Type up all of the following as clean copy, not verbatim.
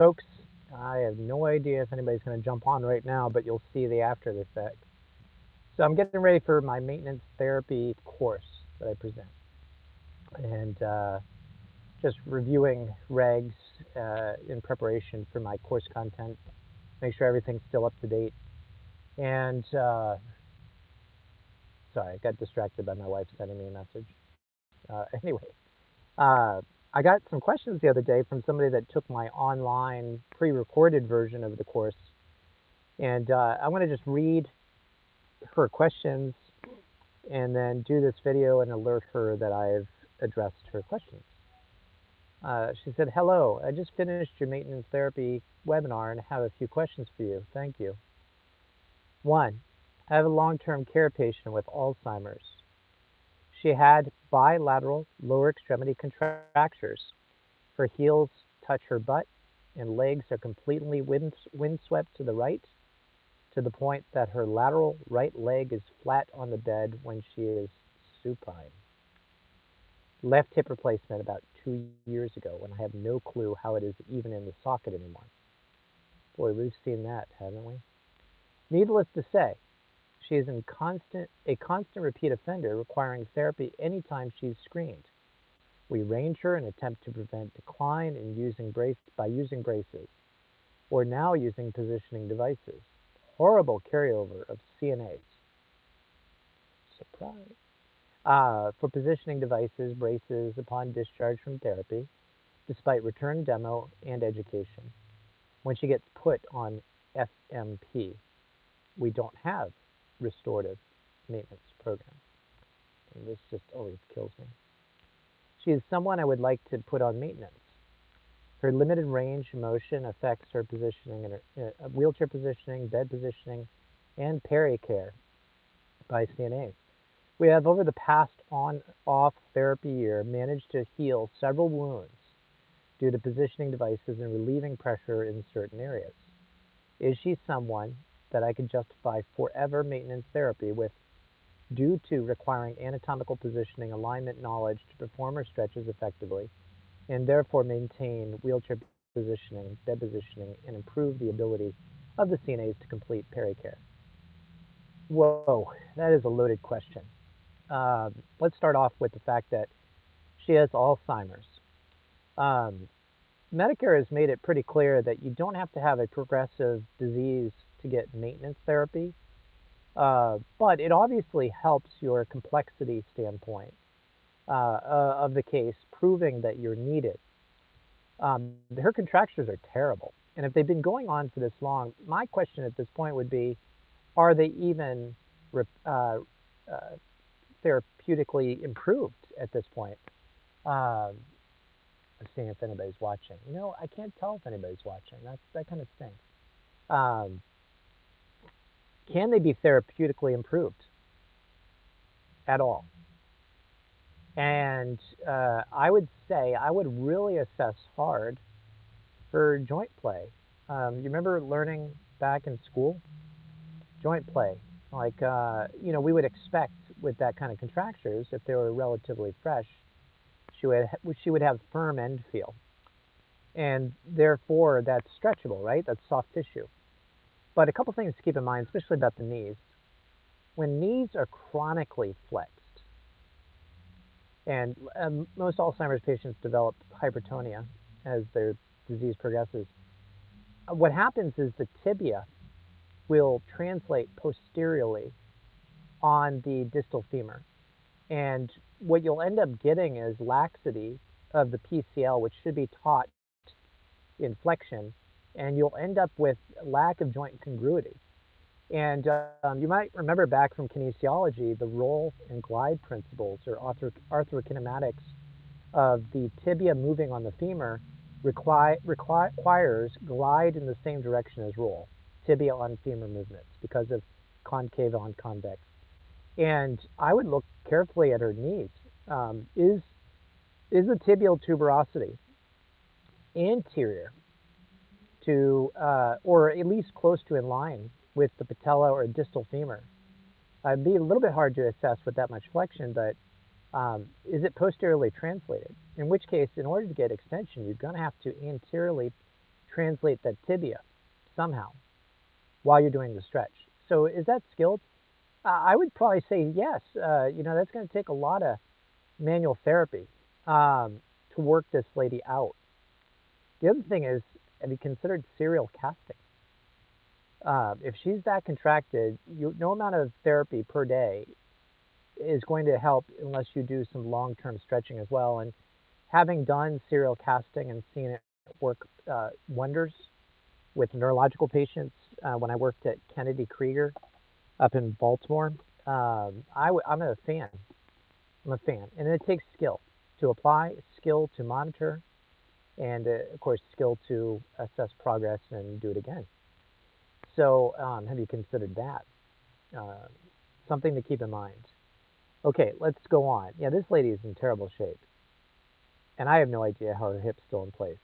Folks, I have no idea if anybody's going to jump on right now, but you'll see the after effect. So I'm getting ready for my maintenance therapy course that I present, and just reviewing regs in preparation for my course content, make sure everything's still up to date. And sorry, I got distracted by my wife sending me a message. Anyway, uh, I got some questions the other day from somebody that took my online pre-recorded version of the course, and I want to just read her questions and then do this video and alert her that I've addressed her questions. She said, "Hello, I just finished your maintenance therapy webinar and have a few questions for you. Thank you. One, I have a long-term care patient with Alzheimer's. She had bilateral lower extremity contractures. Her heels touch her butt and legs are completely windswept to the right, to the point that her lateral right leg is flat on the bed when she is supine. Left hip replacement about 2 years ago, and I have no clue how it is even in the socket anymore." Boy, we've seen that, haven't we? "Needless to say, she is a constant repeat offender requiring therapy anytime she's screened. We range her and attempt to prevent decline by using braces, or now using positioning devices. Horrible carryover of CNAs. Surprise. For positioning devices, braces upon discharge from therapy, despite return demo and education. When she gets put on FMP, we don't have restorative maintenance program." And this just always kills me. "She is someone I would like to put on maintenance. Her limited range of motion affects her positioning and her wheelchair positioning, bed positioning, and peri-care by CNAs. We have, over the past on-off therapy year, managed to heal several wounds due to positioning devices and relieving pressure in certain areas. Is she someone that I could justify forever maintenance therapy with, due to requiring anatomical positioning alignment knowledge to perform her stretches effectively, and therefore maintain wheelchair positioning, bed positioning, and improve the ability of the CNAs to complete peri-care?" Whoa, that is a loaded question. Let's start off with the fact that she has Alzheimer's. Um, Medicare has made it pretty clear that you don't have to have a progressive disease to get maintenance therapy, but it obviously helps your complexity standpoint of the case, proving that you're needed. Her contractures are terrible, and if they've been going on for this long, my question at this point would be, are they even uh, uh, therapeutically improved at this point? Um, I'm seeing if anybody's watching. I can't tell if anybody's watching. That kind of stinks. Um, can they be therapeutically improved at all? And I would say I would really assess hard for joint play. You remember learning back in school joint play? Like we would expect with that kind of contractures, if they were relatively fresh, she would she would have firm end feel, and therefore that's stretchable, right? That's soft tissue. But a couple things to keep in mind, especially about the knees. When knees are chronically flexed, and most Alzheimer's patients develop hypertonia as their disease progresses, what happens is the tibia will translate posteriorly on the distal femur. And what you'll end up getting is laxity of the PCL, which should be taught in flexion, and you'll end up with lack of joint congruity. And you might remember back from kinesiology the roll and glide principles, or arthrokinematics, of the tibia moving on the femur requires glide in the same direction as roll, tibia on femur movements, because of concave on convex. And I would look carefully at her knees. Is the tibial tuberosity anterior to, or at least close to in line with the patella or distal femur? It'd be a little bit hard to assess with that much flexion, but is it posteriorly translated? In which case, in order to get extension, you're going to have to anteriorly translate that tibia somehow while you're doing the stretch. So is that skilled? I would probably say yes. That's going to take a lot of manual therapy to work this lady out. The other thing is, have you considered serial casting? If she's that contracted, no amount of therapy per day is going to help unless you do some long-term stretching as well. And having done serial casting and seen it work wonders with neurological patients when I worked at Kennedy Krieger up in Baltimore, I'm a fan. I'm a fan. And it takes skill to apply, skill to monitor, and of course, skill to assess progress and do it again. So have you considered that? Uh, Something to keep in mind. Okay, let's go on. Yeah, this lady is in terrible shape, and I have no idea how her hip's still in place.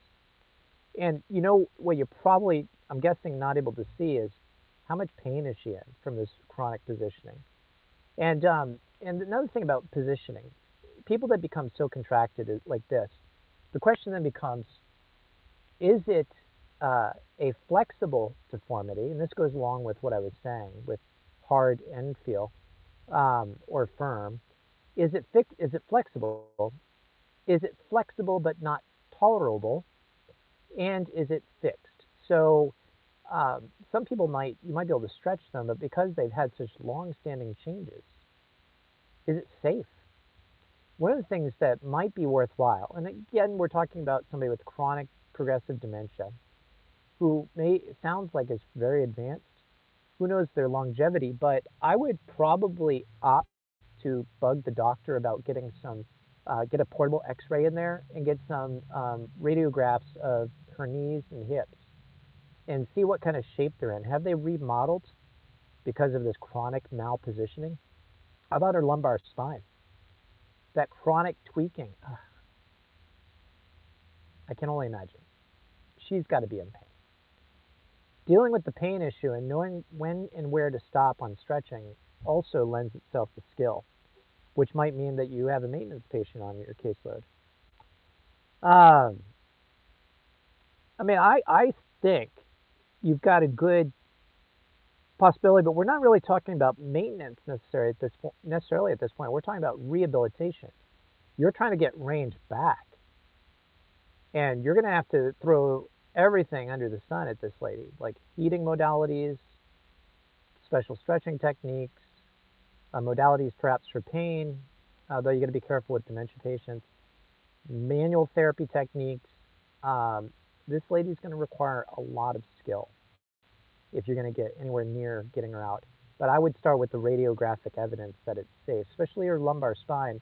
And you know what you're probably, I'm guessing, not able to see is how much pain is she in from this chronic positioning. And another thing about positioning, people that become so contracted like this, the question then becomes, is it a flexible deformity? And this goes along with what I was saying with hard and feel or firm. Is it flexible? Is it flexible but not tolerable? And is it fixed? So some people you might be able to stretch them, but because they've had such long-standing changes, is it safe? One of the things that might be worthwhile, and again, we're talking about somebody with chronic progressive dementia who sounds like it's very advanced. Who knows their longevity? But I would probably opt to bug the doctor about getting get a portable X-ray in there and get some radiographs of her knees and hips and see what kind of shape they're in. Have they remodeled because of this chronic malpositioning? How about her lumbar spine? That chronic tweaking. I can only imagine. She's got to be in pain. Dealing with the pain issue and knowing when and where to stop on stretching also lends itself to skill, which might mean that you have a maintenance patient on your caseload. Um, I think you've got a good possibility, but we're not really talking about maintenance necessarily at this point. We're talking about rehabilitation. You're trying to get range back, and you're going to have to throw everything under the sun at this lady, like heating modalities, special stretching techniques, modalities perhaps for pain, though you got to be careful with dementia patients, manual therapy techniques. Um, this lady's going to require a lot of skill if you're going to get anywhere near getting her out. But I would start with the radiographic evidence that it's safe, especially her lumbar spine.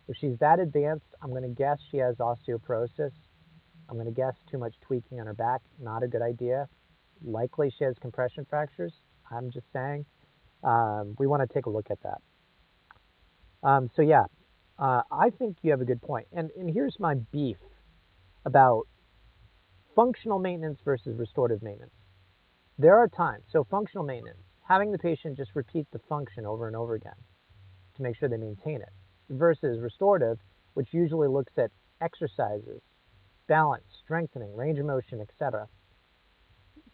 If she's that advanced, I'm going to guess she has osteoporosis. I'm going to guess too much tweaking on her back, not a good idea. Likely she has compression fractures. I'm just saying. We want to take a look at that. So yeah, I think you have a good point. And here's my beef about functional maintenance versus restorative maintenance. There are times, so functional maintenance, having the patient just repeat the function over and over again to make sure they maintain it, versus restorative, which usually looks at exercises, balance, strengthening, range of motion, etc.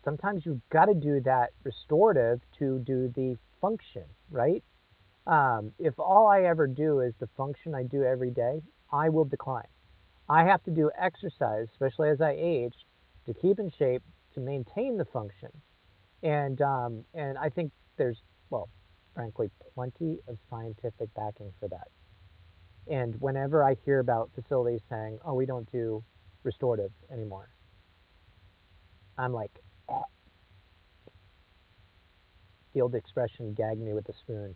Sometimes you've got to do that restorative to do the function, right? If all I ever do is the function I do every day, I will decline. I have to do exercise, especially as I age, to keep in shape, to maintain the function. And I think there's, well, frankly, plenty of scientific backing for that. And whenever I hear about facilities saying, oh, we don't do restorative anymore, I'm like, oh, the old expression, gag me with a spoon,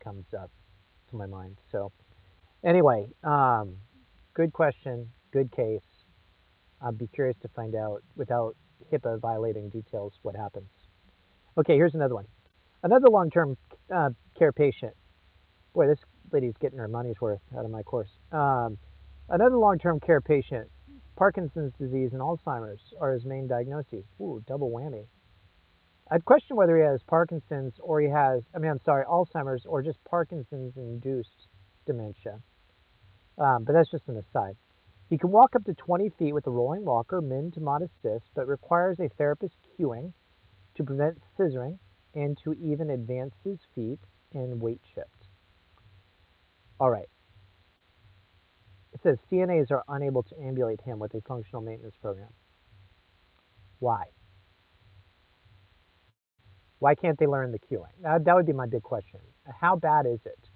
comes up to my mind. So anyway, good question, good case. I'd be curious to find out without HIPAA violating details what happens. Okay, here's another one. Another long-term care patient. Boy, this lady's getting her money's worth out of my course. Another long-term care patient. Parkinson's disease and Alzheimer's are his main diagnoses. Ooh, double whammy. I'd question whether he has Parkinson's or Alzheimer's or just Parkinson's-induced dementia. But that's just an aside. He can walk up to 20 feet with a rolling walker, min to mod assist, but requires a therapist cueing to prevent scissoring and to even advance his feet and weight shift. All right. It says CNAs are unable to ambulate him with a functional maintenance program. Why? Why can't they learn the cueing? That would be my big question. How bad is it?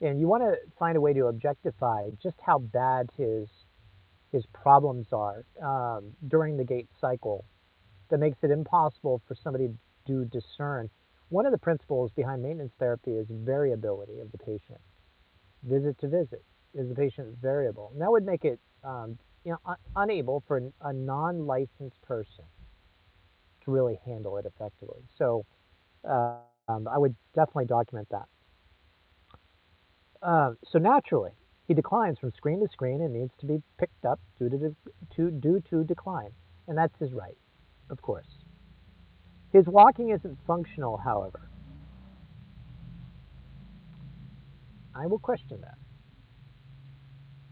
And you want to find a way to objectify just how bad his problems are during the gait cycle that makes it impossible for somebody to discern. One of the principles behind maintenance therapy is variability of the patient. Visit to visit, is the patient variable? And that would make it unable for a non-licensed person to really handle it effectively. So I would definitely document that. So naturally, he declines from screen to screen and needs to be picked up due to decline. And that's his right, of course. His walking isn't functional, however. I will question that.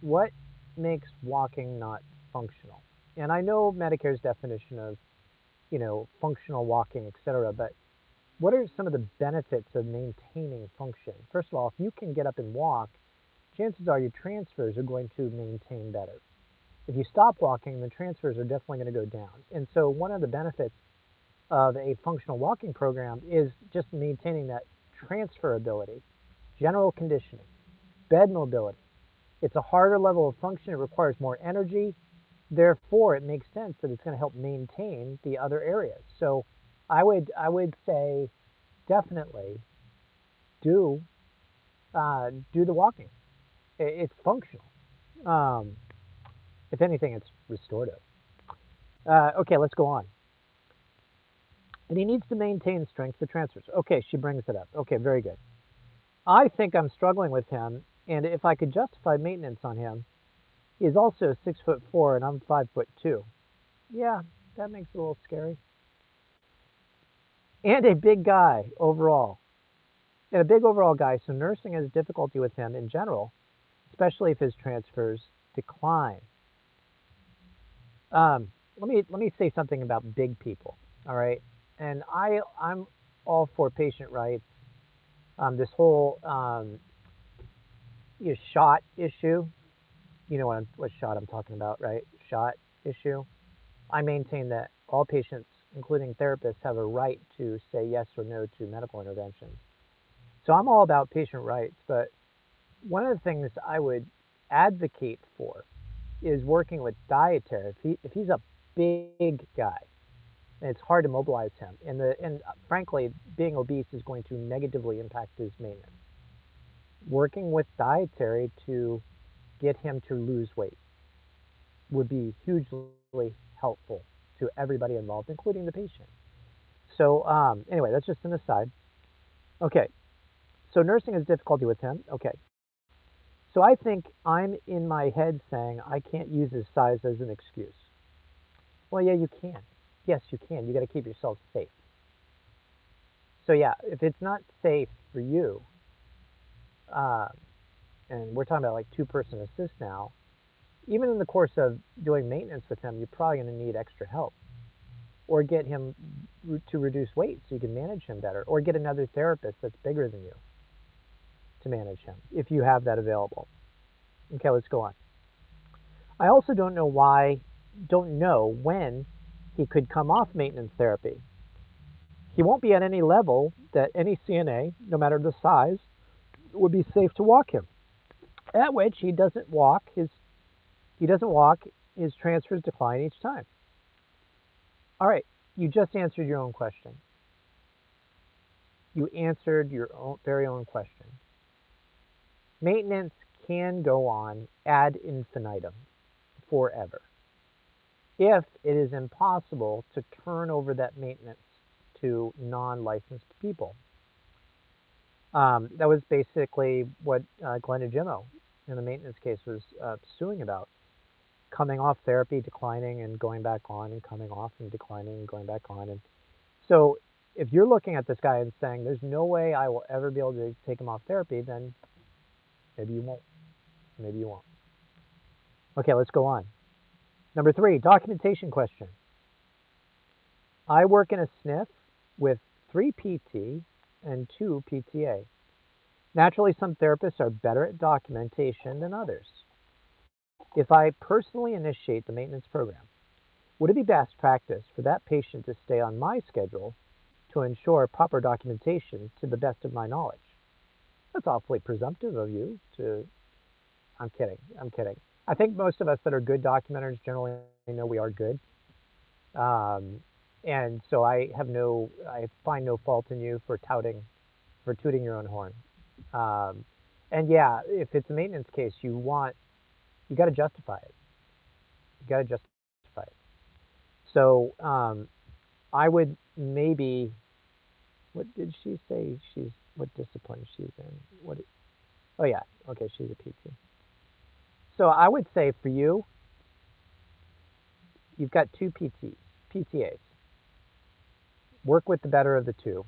What makes walking not functional? And I know Medicare's definition of, functional walking, etc., but what are some of the benefits of maintaining function? First of all, if you can get up and walk, chances are your transfers are going to maintain better. If you stop walking, the transfers are definitely going to go down. And so one of the benefits of a functional walking program is just maintaining that transferability, general conditioning, bed mobility. It's a harder level of function. It requires more energy. Therefore, it makes sense that it's going to help maintain the other areas. So I would say definitely do the walking. It's functional. Um, if anything, it's restorative. Okay, let's go on. And he needs to maintain strength for transfers. Okay, she brings it up. Okay, very good. I think I'm struggling with him, and if I could justify maintenance on him, he is also 6'4" and I'm 5'2". Yeah, that makes it a little scary. And a big guy overall. And a big overall guy, so nursing has difficulty with him in general, especially if his transfers decline. Let me say something about big people. All right, and I'm all for patient rights. This whole shot issue. You know what shot I'm talking about, right? Shot issue. I maintain that all patients, including therapists, have a right to say yes or no to medical interventions. So I'm all about patient rights, but one of the things I would advocate for is working with dietary. If he's a big guy, and it's hard to mobilize him, and frankly, being obese is going to negatively impact his maintenance. Working with dietary to get him to lose weight would be hugely helpful to everybody involved, including the patient. So anyway, that's just an aside. Okay, so nursing has difficulty with him. Okay, so I think I'm in my head saying I can't use his size as an excuse. Well, yeah, you can. Yes, you can. You got to keep yourself safe. So yeah, if it's not safe for you, uh, and we're talking about like two-person assist now, even in the course of doing maintenance with him, you're probably going to need extra help, or get him to reduce weight so you can manage him better, or get another therapist that's bigger than you to manage him if you have that available. Okay, let's go on. I also don't know when he could come off maintenance therapy. He won't be at any level that any CNA, no matter the size, would be safe to walk him. At which he doesn't walk, his transfers decline each time. All right, you just answered your own question. You answered your very own question. Maintenance can go on ad infinitum, forever, if it is impossible to turn over that maintenance to non-licensed people. That was basically what Glenn Jimmo in the maintenance case was suing about. Coming off therapy, declining, and going back on, and coming off and declining and going back on. And so if you're looking at this guy and saying, there's no way I will ever be able to take him off therapy, then maybe you won't. Maybe you won't. Okay, let's go on. Number 3, documentation question. I work in a SNF with 3 PT and 2 PTA. Naturally, some therapists are better at documentation than others. If I personally initiate the maintenance program, would it be best practice for that patient to stay on my schedule to ensure proper documentation to the best of my knowledge? That's awfully presumptive of you to. I'm kidding. I'm kidding. I think most of us that are good documenters generally know we are good. Um, and so I find no fault in you for tooting your own horn. Um, and yeah, if it's a maintenance case, you got to justify it. You got to justify it. So I would maybe, what did she say? What discipline she's in? Oh yeah, okay, she's a PT. So I would say for you, you've got 2 PTAs. Work with the better of the two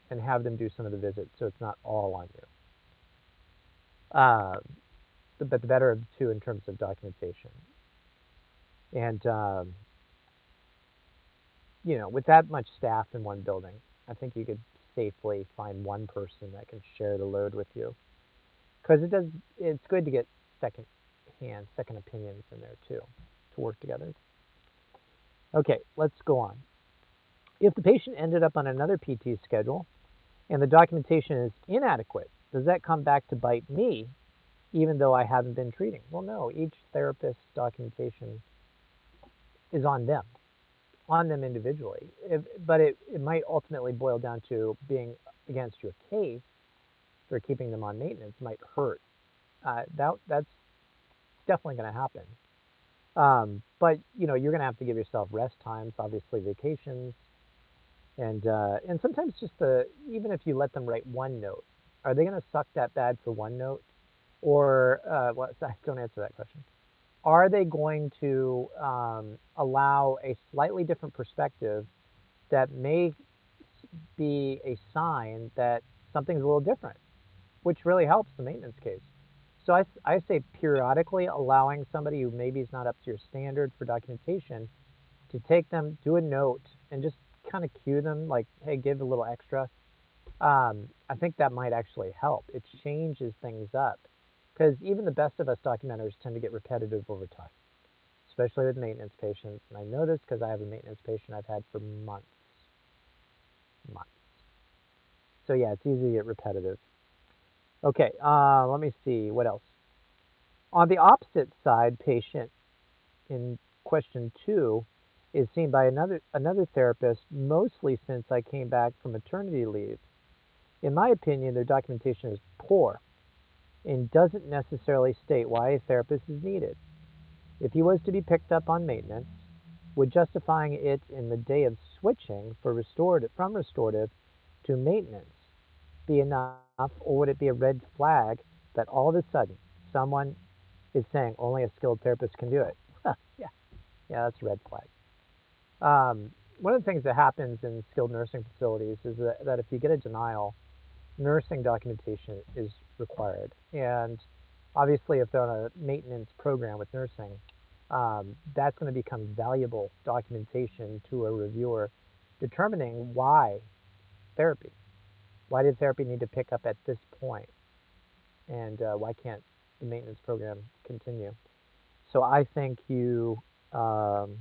and have them do some of the visits so it's not all on you. Uh, but the better of the two in terms of documentation. And, with that much staff in one building, I think you could safely find one person that can share the load with you. Because it's good to get second second opinions in there too, to work together. Okay, let's go on. If the patient ended up on another PT schedule and the documentation is inadequate, does that come back to bite me even though I haven't been treating? Well, no, each therapist's documentation is on them individually. But it might ultimately boil down to being against your case for keeping them on maintenance might hurt. That's definitely going to happen. But you're going to have to give yourself rest times, obviously vacations, and sometimes just even if you let them write one note, are they going to suck that bad for one note, or well, don't answer that question. Are they going to allow a slightly different perspective that may be a sign that something's a little different, which really helps the maintenance case. So I say periodically allowing somebody who maybe is not up to your standard for documentation to take them, do a note, and just kind of cue them, like, hey, give a little extra. I think that might actually help. It changes things up because even the best of us documenters tend to get repetitive over time, especially with maintenance patients. And I know this because I have a maintenance patient I've had for months. Months. So yeah, it's easy to get repetitive. Okay, let me see what else. On the opposite side, patient in question 2 is seen by another therapist mostly since I came back from maternity leave. In my opinion, their documentation is poor and doesn't necessarily state why a therapist is needed. If he was to be picked up on maintenance, would justifying it in the day of switching from restorative to maintenance be enough, or would it be a red flag that all of a sudden someone is saying only a skilled therapist can do it? Yeah, yeah, that's a red flag. One of the things that happens in skilled nursing facilities is that if you get a denial, nursing documentation is required. And obviously, if they're on a maintenance program with nursing, that's going to become valuable documentation to a reviewer determining why therapy. Why did therapy need to pick up at this point? And why can't the maintenance program continue? So um,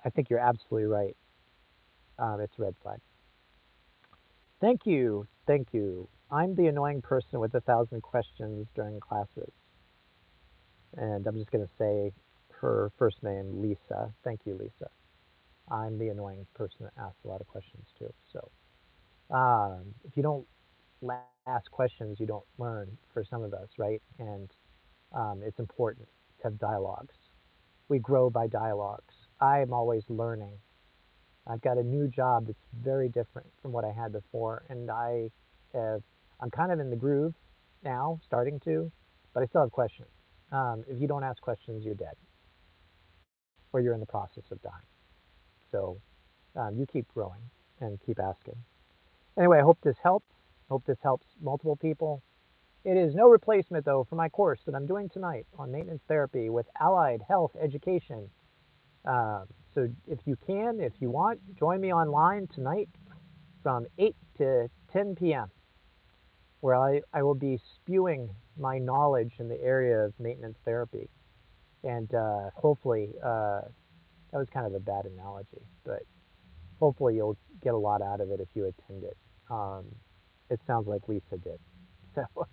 I think you're absolutely right. It's a red flag. Thank you, thank you. I'm the annoying person with 1,000 questions during classes, and I'm just going to say her first name, Lisa. Thank you, Lisa. I'm the annoying person that asks a lot of questions too. So if you don't ask questions, you don't learn. For some of us, right? And it's important to have dialogues. We grow by dialogues. I'm always learning. I've got a new job that's very different from what I had before, and have, I'm kind of in the groove now, starting to, but I still have questions. If you don't ask questions, you're dead, or you're in the process of dying. So you keep growing and keep asking. Anyway, I hope this helps. Hope this helps multiple people. It is no replacement, though, for my course that I'm doing tonight on maintenance therapy with allied health education. So if you can, if you want, join me online tonight from 8 to 10 p.m., where I will be spewing my knowledge in the area of maintenance therapy. And hopefully, that was kind of a bad analogy, but hopefully you'll get a lot out of it if you attend it. Um, it sounds like Lisa did. So,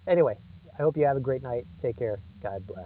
anyway, I hope you have a great night. Take care. God bless.